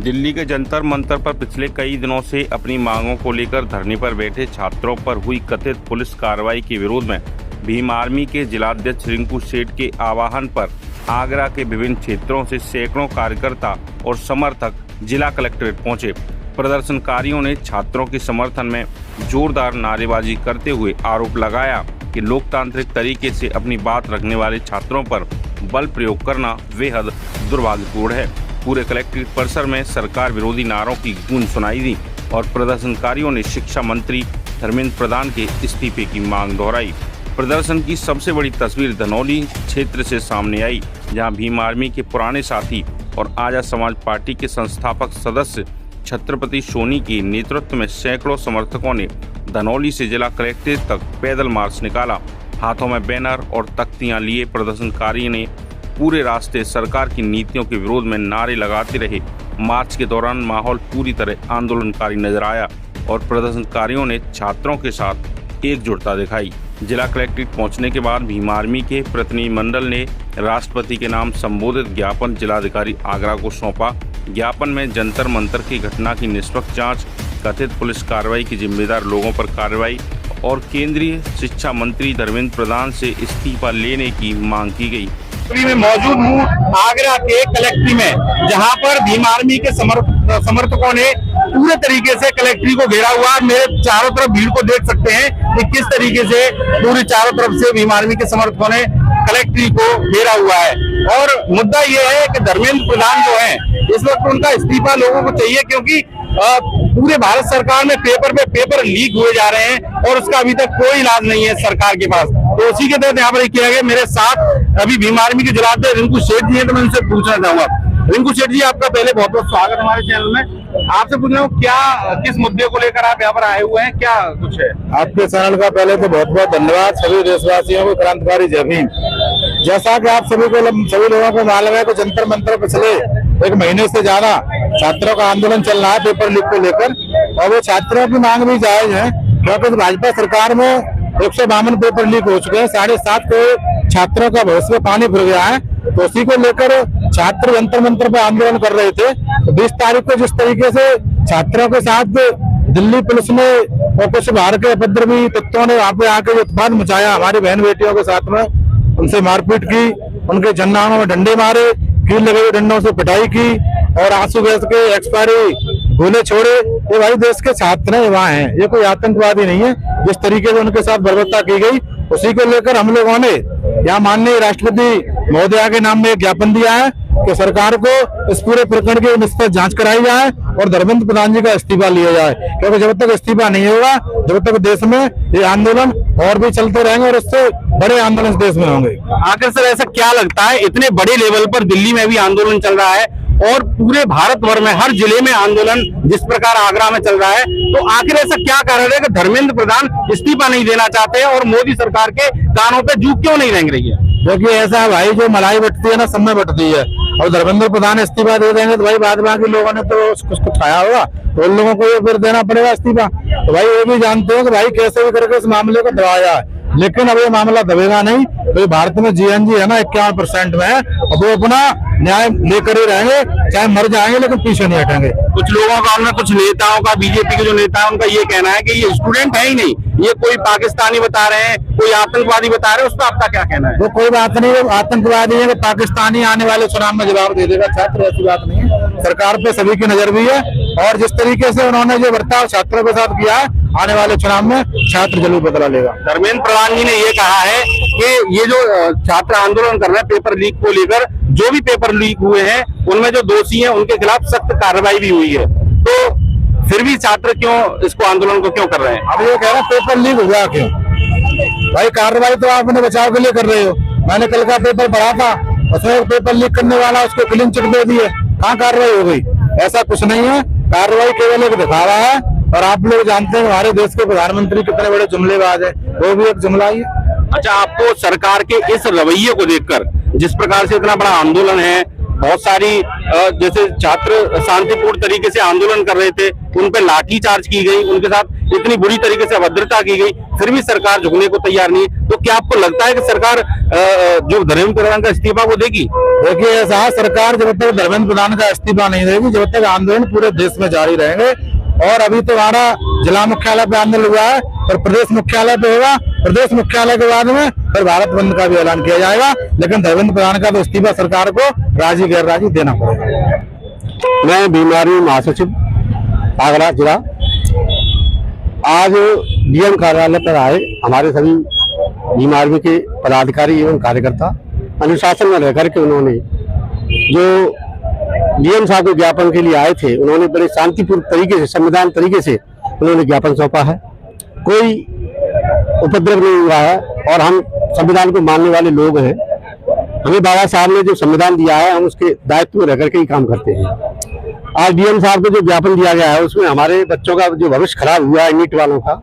दिल्ली के जंतर मंतर पर पिछले कई दिनों से अपनी मांगों को लेकर धरने पर बैठे छात्रों पर हुई कथित पुलिस कार्रवाई के विरोध में भीम आर्मी के जिलाध्यक्ष रिंकू सेठ के आह्वान पर आगरा के विभिन्न क्षेत्रों से सैकड़ों कार्यकर्ता और समर्थक जिला कलेक्ट्रेट पहुंचे। प्रदर्शनकारियों ने छात्रों के समर्थन में जोरदार नारेबाजी करते हुए आरोप लगाया कि लोकतांत्रिक तरीके से अपनी बात रखने वाले छात्रों पर बल प्रयोग करना बेहद दुर्भाग्यपूर्ण है। पूरे कलेक्ट्रेट परिसर में सरकार विरोधी नारों की गूंज सुनाई दी और प्रदर्शनकारियों ने शिक्षा मंत्री धर्मेंद्र प्रधान के इस्तीफे की मांग दोहराई। प्रदर्शन की सबसे बड़ी तस्वीर धनौली क्षेत्र से सामने आई, जहां भीम आर्मी के पुराने साथी और आजाद समाज पार्टी के संस्थापक सदस्य छत्रपति सोनी के नेतृत्व में सैकड़ों समर्थकों ने धनौली से जिला कलेक्ट्रेट तक पैदल मार्च निकाला। हाथों में बैनर और तख्तियां लिए प्रदर्शनकारी ने पूरे रास्ते सरकार की नीतियों के विरोध में नारे लगाते रहे। मार्च के दौरान माहौल पूरी तरह आंदोलनकारी नजर आया और प्रदर्शनकारियों ने छात्रों के साथ एकजुटता दिखाई। जिला कलेक्ट्रेट पहुंचने के बाद भीम आर्मी के प्रतिनिधिमंडल ने राष्ट्रपति के नाम संबोधित ज्ञापन जिलाधिकारी आगरा को सौंपा। ज्ञापन में जंतर मंतर की घटना की निष्पक्ष जांच, कथित पुलिस कार्रवाई के जिम्मेदार लोगों पर कार्रवाई और केंद्रीय शिक्षा मंत्री धर्मेंद्र प्रधान से इस्तीफा लेने की मांग की गई। में मौजूद हूँ आगरा के कलेक्ट्री में, जहां पर भीम आर्मी के समर्थकों ने पूरे तरीके से कलेक्ट्री को घेरा हुआ। मेरे चारों तरफ भीड़ को देख सकते हैं कि किस तरीके से पूरी चारों तरफ से भीम आर्मी के समर्थकों ने कलेक्ट्री को घेरा हुआ है। और मुद्दा ये है कि धर्मेंद्र प्रधान जो है इस वक्त उनका इस्तीफा लोगों को चाहिए, क्योंकि पूरे भारत सरकार में पेपर पे पेपर लीक हुए जा रहे हैं और उसका अभी तक कोई इलाज नहीं है सरकार के पास। तो उसी के तहत यहाँ पर किया गया। मेरे साथ अभी भीम आर्मी के जिलाध्यक्ष रिंकू सेठ जी हैं, तो मैं उनसे पूछना चाहूंगा। रिंकू सेठ जी, आपका पहले बहुत बहुत स्वागत हमारे चैनल में। आपसे पूछ रहा हूँ, क्या किस मुद्दे को लेकर आप यहाँ पर आए हुए हैं, क्या कुछ है? आपके चैनल का पहले तो बहुत बहुत धन्यवाद। सभी देशवासियों को क्रांतिकारी जय भीम। जैसा कि आप सभी लोगों को मालूम है कि जंतर मंतर पिछले एक महीने से ज्यादा छात्रों का आंदोलन चल रहा है पेपर लीक को लेकर, और वो छात्रों की मांग भी जायज है, क्योंकि भाजपा सरकार में 152 पेपर लीक हो चुके हैं। 7.5 करोड़ छात्रों का भविष्य में पानी फिर गया है। तो उसी को लेकर छात्र जंतर मंतर पर आंदोलन कर रहे थे। 20 तारीख को जिस तरीके से छात्रों के साथ दिल्ली पुलिस ने और कुछ बाहर के उपद्रवी तत्वों ने वहां पे आके उत्पाद मचाया, हमारी बहन बेटियों के साथ में उनसे मारपीट की, उनके जन्नानों में डंडे मारे, कील लगे हुए डंडों से पिटाई की और आंसू गैस के एक्सपायरी गोले छोड़े। ये भाई देश के छात्र हैं, वहाँ हैं, ये कोई आतंकवादी नहीं है। जिस तरीके से उनके साथ बर्बरता की गई, उसी को लेकर हम लोगों ने यहाँ माननीय राष्ट्रपति महोदया के नाम में एक ज्ञापन दिया है कि सरकार को इस पूरे प्रकरण की निष्पक्ष जांच कराई जाए और धर्मेंद्र प्रधान जी का इस्तीफा लिया जाए, क्योंकि जब तक इस्तीफा नहीं होगा, जब तक देश में ये आंदोलन और भी चलते रहेंगे और इससे बड़े आंदोलन देश में होंगे। आखिर सर, ऐसा क्या लगता है, इतने बड़े लेवल पर दिल्ली में भी आंदोलन चल रहा है और पूरे भारत भर में हर जिले में आंदोलन जिस प्रकार आगरा में चल रहा है, तो आखिर ऐसा क्या कारण है कि धर्मेंद्र प्रधान इस्तीफा नहीं देना चाहते हैं और मोदी सरकार के कानों पे जूं क्यों नहीं रेंग रही है? देखिए, ऐसा है भाई, जो मलाई बटती है ना, सब में बटती है। और धर्मेंद्र प्रधान इस्तीफा दे देंगे तो भाई बाद बाकी लोगों ने तो उसको खाया होगा, तो उन लोगों को ये फिर देना पड़ेगा इस्तीफा। तो भाई ये भी जानते हो कि भाई कैसे भी करके इस मामले को दबाया है, लेकिन अब ये मामला दबेगा नहीं। तो भारत में जीएनजी है ना 51% में है, अब वो अपना न्याय लेकर ही रहेंगे, चाहे मर जाएंगे लेकिन पीछे नहीं हटेंगे। कुछ लोगों का, उनमें कुछ नेताओं का, बीजेपी के जो नेता है उनका ये कहना है कि ये स्टूडेंट है ही नहीं, ये कोई पाकिस्तानी बता रहे हैं, कोई आतंकवादी बता रहे हैं। उस पर आपका क्या कहना है? वो कोई बात नहीं है, आतंकवादी है, पाकिस्तानी आने वाले चुनाव में जवाब दे देगा छात्र, ऐसी बात नहीं है। सरकार पे सभी की नजर भी है और जिस तरीके से उन्होंने जो बर्ताव छात्रों के साथ किया है, आने वाले चुनाव में छात्र जरूर बदला लेगा। धर्मेंद्र प्रधान जी ने ये कहा है कि ये जो छात्र आंदोलन कर रहे हैं पेपर लीक को लेकर, जो भी पेपर लीक हुए हैं उनमें जो दोषी हैं उनके खिलाफ सख्त कार्रवाई भी हुई है, तो फिर भी छात्र क्यों इसको आंदोलन को क्यों कर रहे हैं? अब ये कह रहे हैं पेपर लीक हुआ क्यों? भाई कार्रवाई तो आप अपने बचाव के लिए कर रहे हो। मैंने कल का पेपर पढ़ा था, उसमें पेपर लीक करने वाला उसको क्लीन चिट दे दिए, कहाँ कार्रवाई हो गई? ऐसा कुछ नहीं है, कार्रवाई केवल एक दिखावा है। और आप लोग जानते हैं हमारे देश के प्रधानमंत्री कितने बड़े जुमलेबाज है, वो भी एक जुमला ही है। अच्छा, आपको सरकार के इस रवैये को देखकर, जिस प्रकार से इतना बड़ा आंदोलन है, बहुत सारी जैसे छात्र शांतिपूर्ण तरीके से आंदोलन कर रहे थे, उन पे लाठीचार्ज की गई, उनके साथ इतनी बुरी तरीके से अभद्रता की गई, फिर भी सरकार झुकने को तैयार नहीं, तो क्या आपको लगता है कि सरकार जो धर्मेंद्र प्रधान का इस्तीफा वो देगी? देखिए ऐसा सरकार जब तक धर्मेंद्र प्रधान का इस्तीफा नहीं देगी, जब तक आंदोलन पूरे देश में जारी रहेंगे। और अभी तो हमारा जिला मुख्यालय पे आंदोलन हुआ है, और प्रदेश मुख्यालय पे होगा। प्रदेश मुख्यालय के बाद में फिर भारत बंद का भी ऐलान किया जाएगा। लेकिन धर्मेंद्र प्रधान का तो इस्तीफा सरकार को राजी गैर राजी देना पड़ेगा। मैं बीमारी महासचिव आगरा जिला आज डीएम कार्यालय पर आए। हमारे सभी बीमारी के पदाधिकारी एवं कार्यकर्ता अनुशासन में रहकर के उन्होंने जो डीएम साहब को ज्ञापन के लिए आए थे, उन्होंने बड़े शांतिपूर्ण तरीके से, संविधान तरीके से उन्होंने ज्ञापन सौंपा है। कोई उपद्रव नहीं हुआ है और हम संविधान को मानने वाले लोग हैं। हमें बाबा साहब ने जो संविधान दिया है, हम उसके दायित्व में रहकर के ही काम करते हैं। आज डीएम साहब को जो ज्ञापन दिया गया है, उसमें हमारे बच्चों का जो भविष्य खराब हुआ है, नीट वालों का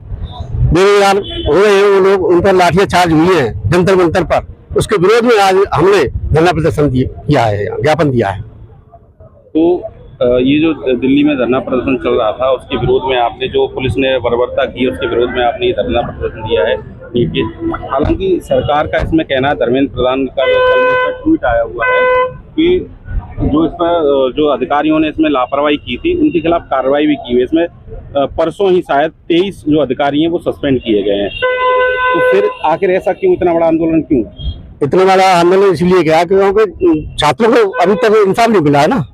बेरोजगार हो रहे हैं वो लोग, उन पर लाठियां चार्ज हुई है जंतर मंतर पर, उसके विरोध में आज हमने धरना प्रदर्शन किया है, ज्ञापन दिया है। तो ये जो दिल्ली में धरना प्रदर्शन चल रहा था, उसके विरोध में आपने, जो पुलिस ने बर्बरता की, उसके विरोध में आपने ये धरना प्रदर्शन दिया है। हालांकि सरकार का इसमें कहना, धर्मेंद्र प्रधान का जो ट्वीट आया हुआ है कि जो इस पर जो अधिकारियों ने इसमें लापरवाही की थी, उनके खिलाफ कार्रवाई भी की हुई है। इसमें परसों ही शायद 23 जो अधिकारी हैं वो सस्पेंड किए गए हैं। तो फिर आखिर ऐसा क्यों, इतना बड़ा आंदोलन क्यों? इतना बड़ा आंदोलन इसलिए किया क्योंकि छात्रों को अभी तक इंसाफ नहीं मिला है ना।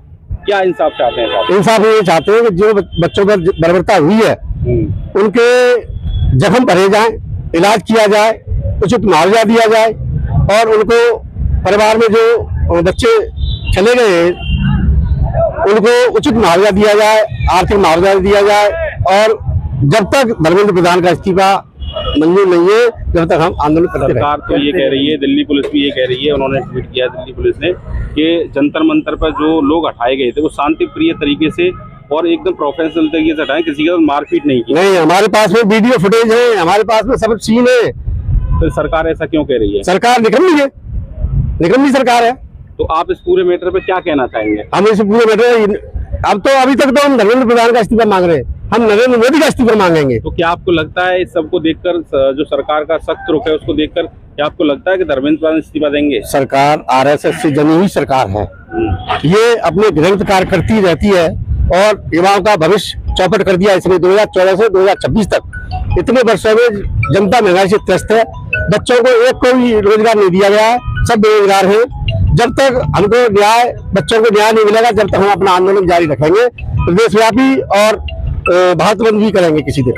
क्या इंसाफ चाहते हैं साहब? इंसाफ ये चाहते हैं कि जो बच्चों पर बर्बरता हुई है उनके जख्म भरे जाएं, इलाज किया जाए, उचित मुआवजा दिया जाए, और उनको परिवार में जो बच्चे चले गए उनको उचित मुआवजा दिया जाए, आर्थिक मुआवजा दिया जाए। और जब तक धर्मेंद्र प्रधान का इस्तीफा मंजूर नहीं है, जब तक हम आंदोलन करते रहेंगे। सरकार तो ये कह रही है, दिल्ली पुलिस भी ये कह रही है, उन्होंने ट्वीट किया दिल्ली पुलिस ने, कि जंतर मंतर पर जो लोग हटाए गए थे वो शांति प्रिय तरीके से और एकदम प्रोफेशनल तरीके से हटाए, किसी का मारपीट नहीं की। नहीं, हमारे पास में वीडियो फुटेज है, हमारे पास में सब सीन है। तो सरकार ऐसा क्यों कह रही है? सरकार निकम्मी है, निकम्मी सरकार है। तो आप इस पूरे मैटर पे क्या कहना चाहेंगे? हम इस पूरे मैटर, अब तो अभी तक तो हम धर्मेंद्र प्रधान का इस्तीफा मांग रहे हैं, हम नरेंद्र मोदी का इस्तीफा मांगेंगे। तो क्या आपको लगता है इस सबको देखकर, जो सरकार का सख्त रुख है उसको देखकर, क्या आपको लगता है कि धर्मेंद्र प्रधान इस्तीफा देंगे? सरकार आरएसएस से जनी हुई सरकार है, ये अपने निरंतर कार्य करती रहती है और युवाओं का भविष्य चौपट कर दिया इसने 2014 से 2026 तक। इतने वर्षों में जनता महंगाई से त्रस्त है, बच्चों को एक को भी रोजगार नहीं दिया गया है, सब बेरोजगार हैं। जब तक हमको न्याय, बच्चों को न्याय नहीं मिलेगा, जब तक हम अपना आंदोलन जारी रखेंगे, प्रदेशव्यापी और भारत बंद भी करेंगे किसी दिन।